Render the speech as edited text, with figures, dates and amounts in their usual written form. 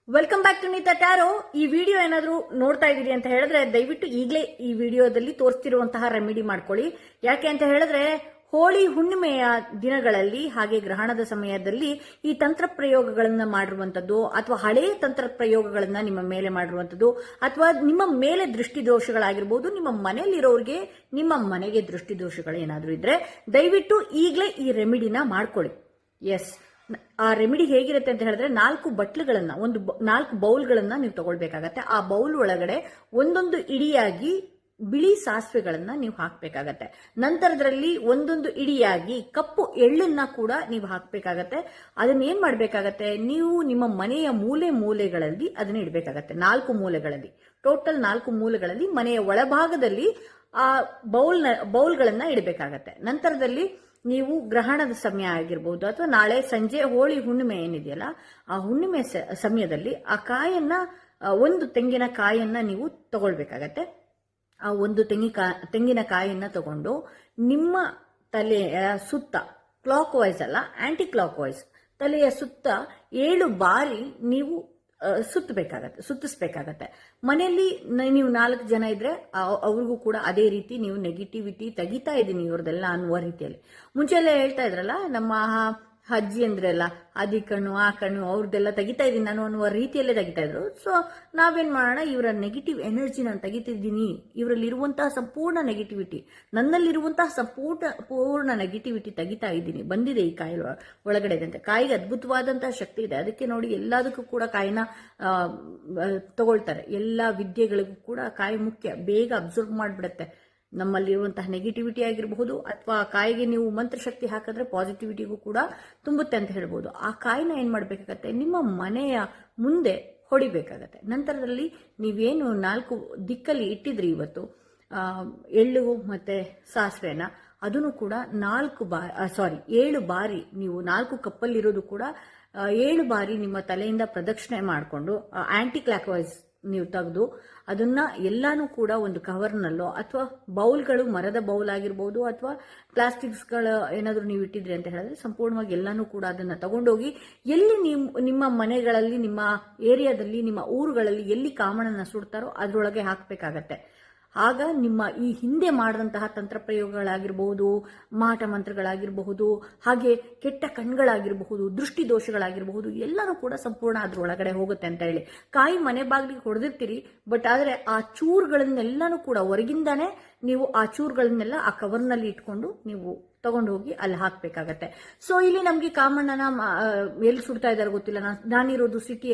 Welcome back to Neeta tarot. ಈ video ಏನಾದರೂ ನೋಡ್ತಾ ಇದ್ದೀರಿ ಅಂತ ಹೇಳಿದ್ರೆ ದಯವಿಟ್ಟು ಈಗಲೇ ಈ ವಿಡಿಯೋದಲ್ಲಿ ತೋರಿಸ್ತಿರುವಂತಹ ರೆಮಿಡಿ ಮಾಡ್ಕೊಳ್ಳಿ. ಯಾಕೆ ಅಂತ ಹೇಳಿದ್ರೆ ಹೋಳಿ ಹುಣ್ಣಿಮೆಯ ದಿನಗಳಲ್ಲಿ ಹಾಗೆ ಗ್ರಹಣದ ಸಮಯದಲ್ಲಿ ಈ ತಂತ್ರ ಪ್ರಯೋಗಗಳನ್ನ ಮಾಡಿರುವಂತದ್ದು ಅಥವಾ ಹಳೆಯ ತಂತ್ರ ಪ್ರಯೋಗಗಳನ್ನ ನಿಮ್ಮ ಮೇಲೆ ಮಾಡಿರುವಂತದ್ದು ಅಥವಾ ನಿಮ್ಮ ಮೇಲೆ ದೃಷ್ಟಿ ದೋಷಗಳಾಗಿರ್ಬೋದು, ನಿಮ್ಮ ಮನೆಯಲ್ಲಿರೋರಿಗೆ ನಿಮ್ಮ ಮನೆಗೆ ದೃಷ್ಟಿ ದೋಷಗಳೇನಾದ್ರೂ ಇದ್ರೆ ದಯವಿಟ್ಟು ಈಗಲೇ ಈ ರೆಮಿಡಿನ ಮಾಡ್ಕೊಳ್ಳಿ. ಎಸ್, ಆ ರೆಮಿಡಿ ಹೇಗಿರುತ್ತೆ ಅಂತ ಹೇಳಿದ್ರೆ 4 ಬಟ್ಲುಗಳನ್ನ 4 ಬೌಲ್ಗಳನ್ನ ನೀವು ತಗೊಳ್ಬೇಕಾಗತ್ತೆ. ಆ ಬೌಲ್ ಒಳಗಡೆ ಒಂದೊಂದು ಇಡಿಯಾಗಿ ಬಿಳಿ ಸಾಸಿವೆಗಳನ್ನ ನೀವು ಹಾಕ್ಬೇಕಾಗತ್ತೆ. ನಂತರದಲ್ಲಿ ಒಂದೊಂದು ಇಡಿಯಾಗಿ ಕಪ್ಪು ಎಳ್ಳನ್ನ ಕೂಡ ನೀವು ಹಾಕ್ಬೇಕಾಗತ್ತೆ. ಅದನ್ನ ಏನ್ ಮಾಡ್ಬೇಕಾಗತ್ತೆ, ನೀವು ನಿಮ್ಮ ಮನೆಯ ಮೂಲೆಗಳಲ್ಲಿ ಅದನ್ನ ಇಡಬೇಕಾಗತ್ತೆ. 4 ಮೂಲೆಗಳಲ್ಲಿ, ಟೋಟಲ್ 4 ಮೂಲೆಗಳಲ್ಲಿ ಮನೆಯ ಒಳಭಾಗದಲ್ಲಿ ಆ ಬೌಲ್ಗಳನ್ನ ಇಡಬೇಕಾಗತ್ತೆ. ನಂತರದಲ್ಲಿ ನೀವು ಗ್ರಹಣದ ಸಮಯ ಆಗಿರ್ಬೋದು ಅಥವಾ ನಾಳೆ ಸಂಜೆ ಹೋಳಿ ಹುಣ್ಣಿಮೆ ಏನಿದೆಯಲ್ಲ, ಆ ಹುಣ್ಣಿಮೆ ಸಮಯದಲ್ಲಿ ಆ ಕಾಯನ್ನ, ಒಂದು ತೆಂಗಿನ ಕಾಯನ್ನ ನೀವು ತಗೊಳ್ಬೇಕಾಗತ್ತೆ. ಆ ಒಂದು ತೆಂಗಿನ ಕಾಯನ್ನ ತಗೊಂಡು ನಿಮ್ಮ ತಲೆಯ ಸುತ್ತ, ಕ್ಲಾಕ್ ವೈಸ್ ಅಲ್ಲ ಆಂಟಿ ಕ್ಲಾಕ್ ವೈಸ್, ತಲೆಯ ಸುತ್ತ 7 ಬಾರಿ ನೀವು ಸುತ್ತಿಸ್ಬೇಕಾಗತ್ತೆ. ಮನೆಯಲ್ಲಿ ನೀವು 4 ಜನ ಇದ್ರೆ ಅವ್ರಿಗೂ ಕೂಡ ಅದೇ ರೀತಿ ನೀವು ನೆಗೆಟಿವಿಟಿ ತೆಗಿತಾ ಇದ್ದೀನಿ ಇವ್ರದೆಲ್ಲ ಅನ್ನುವ ರೀತಿಯಲ್ಲಿ. ಮುಂಚೆ ಎಲ್ಲ ಹೇಳ್ತಾ ಇದ್ರಲ್ಲ ನಮ್ಮ ಅಜ್ಜಿ ಅಂದ್ರೆಲ್ಲ ಅದಿ ಕಣ್ಣು ಆ ಕಣ್ಣು ಅವ್ರದ್ದೆಲ್ಲ ತೆಗಿತಾ ಇದ್ದೀನಿ ನಾನು ಅನ್ನುವ ರೀತಿಯಲ್ಲೇ ತೆಗಿತಾ ಇದ್ರು. ಸೊ ನಾವೇನ್ ಮಾಡೋಣ, ಇವರ ನೆಗೆಟಿವ್ ಎನರ್ಜಿ ನಾನು ತೆಗಿತಿದ್ದೀನಿ, ಇವರಲ್ಲಿ ಇರುವಂತಹ ಸಂಪೂರ್ಣ ನೆಗೆಟಿವಿಟಿ, ನನ್ನಲ್ಲಿರುವಂತಹ ಪೂರ್ಣ ನೆಗೆಟಿವಿಟಿ ತೆಗಿತಾ ಇದ್ದೀನಿ, ಬಂದಿದೆ ಈ ಕಾಯಿ ಒಳಗಡೆ ಅಂತ. ಕಾಯಿಗೆ ಅದ್ಭುತವಾದಂತಹ ಶಕ್ತಿ ಇದೆ. ಅದಕ್ಕೆ ನೋಡಿ ಎಲ್ಲದಕ್ಕೂ ಕೂಡ ಕಾಯಿನ ತಗೊಳ್ತಾರೆ. ಎಲ್ಲಾ ವಿದ್ಯೆಗಳಿಗೂ ಕೂಡ ಕಾಯಿ ಮುಖ್ಯ, ಬೇಗ ಅಬ್ಸರ್ವ್ ಮಾಡಿಬಿಡುತ್ತೆ ನಮ್ಮಲ್ಲಿರುವಂತಹ ನೆಗೆಟಿವಿಟಿ ಆಗಿರಬಹುದು. ಅಥವಾ ಕಾಯಿಗೆ ನೀವು ಮಂತ್ರಶಕ್ತಿ ಹಾಕಿದ್ರೆ ಪಾಸಿಟಿವಿಟಿಗೂ ಕೂಡ ತುಂಬುತ್ತೆ ಅಂತ ಹೇಳ್ಬೋದು. ಆ ಕಾಯಿನ ಏನ್ ಮಾಡ್ಬೇಕಾಗತ್ತೆ, ನಿಮ್ಮ ಮನೆಯ ಮುಂದೆ ಹೊಡಿಬೇಕಾಗತ್ತೆ. ನಂತರದಲ್ಲಿ ನೀವೇನು 4 ದಿಕ್ಕಲ್ಲಿ ಇಟ್ಟಿದ್ರಿ ಇವತ್ತು ಎಳ್ಳು ಮತ್ತೆ ಸಾಸಿವೆನ, ಅದನ್ನು ಕೂಡ 7 ಬಾರಿ ನೀವು 4 ಕಪ್ಪಲ್ಲಿರೋದು ಕೂಡ 7 ಬಾರಿ ನಿಮ್ಮ ತಲೆಯಿಂದ ಪ್ರದಕ್ಷಿಣೆ ಮಾಡಿಕೊಂಡು ಆಂಟಿ ಕ್ಲಾಕ್ ವೈಸ್ ನೀವು ತೆಗೆದು ಅದನ್ನ ಎಲ್ಲಾನು ಕೂಡ ಒಂದು ಕವರ್ನಲ್ಲೋ ಅಥವಾ ಬೌಲ್ಗಳು, ಮರದ ಬೌಲ್ ಆಗಿರ್ಬೋದು ಅಥವಾ ಪ್ಲಾಸ್ಟಿಕ್ಸ್ಗಳ ಏನಾದರೂ ನೀವು ಇಟ್ಟಿದ್ರಿ ಅಂತ ಹೇಳಿದ್ರೆ ಸಂಪೂರ್ಣವಾಗಿ ಎಲ್ಲಾನು ಕೂಡ ಅದನ್ನ ತಗೊಂಡೋಗಿ ಎಲ್ಲಿ ನಿಮ್ಮ ಮನೆಗಳಲ್ಲಿ, ನಿಮ್ಮ ಏರಿಯಾದಲ್ಲಿ, ನಿಮ್ಮ ಊರುಗಳಲ್ಲಿ ಎಲ್ಲಿ ಕಾಮಣ್ಣನ ಸುಡ್ತಾರೋ ಅದರೊಳಗೆ ಹಾಕಬೇಕಾಗತ್ತೆ. ಆಗ ನಿಮ್ಮ ಈ ಹಿಂದೆ ಮಾಡಿದಂತಹ ತಂತ್ರ ಪ್ರಯೋಗಗಳಾಗಿರಬಹುದು, ಮಾಟ ಮಂತ್ರಗಳಾಗಿರಬಹುದು, ಹಾಗೆ ಕೆಟ್ಟ ಕಣ್ಗಳಾಗಿರಬಹುದು, ದೃಷ್ಟಿ ದೋಷಗಳಾಗಿರಬಹುದು, ಎಲ್ಲರೂ ಕೂಡ ಸಂಪೂರ್ಣ ಅದ್ರೊಳಗಡೆ ಹೋಗುತ್ತೆ ಅಂತ ಹೇಳಿ. ಕಾಯಿ ಮನೆ ಬಾಗಿಲಿಗೆ ಹೊಡೆದಿರ್ತೀರಿ, ಬಟ್ ಆದ್ರೆ ಆ ಚೂರುಗಳನ್ನೆಲ್ಲಾನು ಕೂಡ ಹೊರಗಿಂದಾನೆ ನೀವು ಆ ಚೂರುಗಳನ್ನೆಲ್ಲ ಆ ಕವರ್ನಲ್ಲಿ ಇಟ್ಕೊಂಡು ನೀವು ತಗೊಂಡು ಹೋಗಿ ಅಲ್ಲಿ ಹಾಕ್ಬೇಕಾಗತ್ತೆ. ಸೊ ಇಲ್ಲಿ ನಮ್ಗೆ ಕಾಮಣ್ಣನ ಎಲ್ಲಿ ಸುಡ್ತಾ ಇದ್ದಾರೆ ಗೊತ್ತಿಲ್ಲ, ನಾನಿರೋದು ಸಿಟಿ